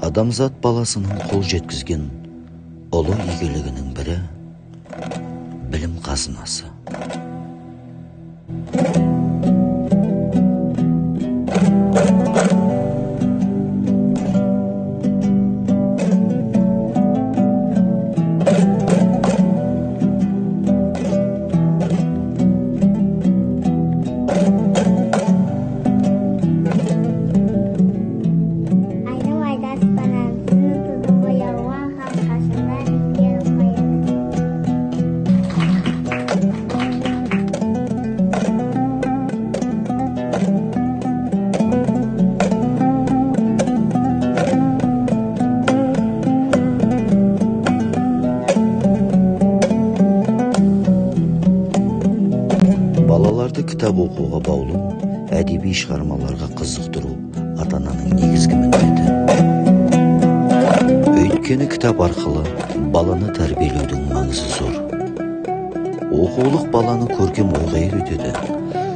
Адамзат баласының қол жеткізген ұлы игілігінің бірі білім қазынасы. Балаларды кітап оқуға баулу, әдеби шығармаларға қызықтыру ата-ананың негізгі міндеті. Өйткені кітап арқылы баланы тәрбиелеудің маңызы зор. Оқулық баланы көркем ойға үйретеді,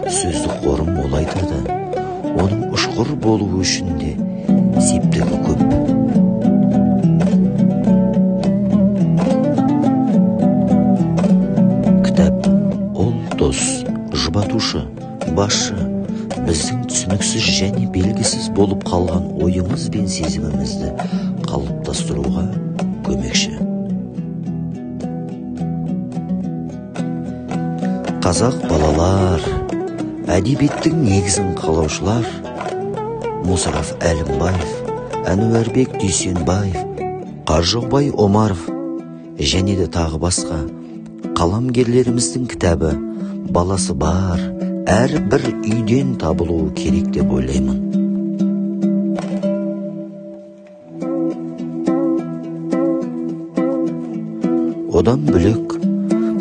сөздік қорын молайтады, оның ұшқыр болуы үшін де септігі көп. Кітап ол дос, жұбатушы, басшы, біздің түсініксіз және белгісіз болып қалған ойымыз бен сезімімізді қалыптастыруға көмекші. Қазақ балалар, әдебиеттің негізін қалаушылар, Мұсаров Әлімбаев, Әнуарбек Дүйсенбаев, Қажыбай Омаров және де тағы басқа қаламгерлеріміздің кітабы баласы бар әрбір үйден табылуы керек деп ойлаймын. Одан бөлек,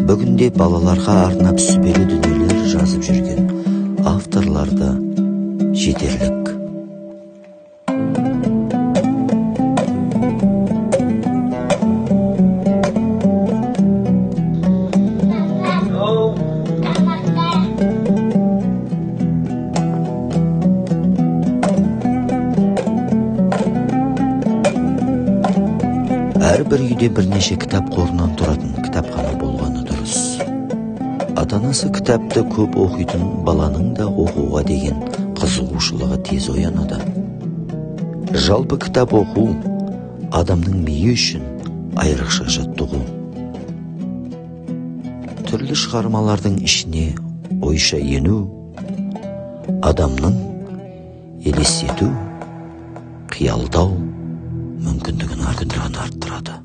бүгінде балаларға арнап сүбелі дүниелер жазып жүрген авторларды жетерлік. Әрбір үйде бірнеше кітап қорынан тұратын кітапхана болғаны дұрыс. Ата-анасы кітапты көп оқитын баланың да оқуға деген қызығушылығы тез оянады. Жалпы кітап оқу адамның миы үшін айрықша жаттығу. Түрлі шығармалардың ішіне ойша ену адамның елестету, қиялдау мүмкіндігін арттырады.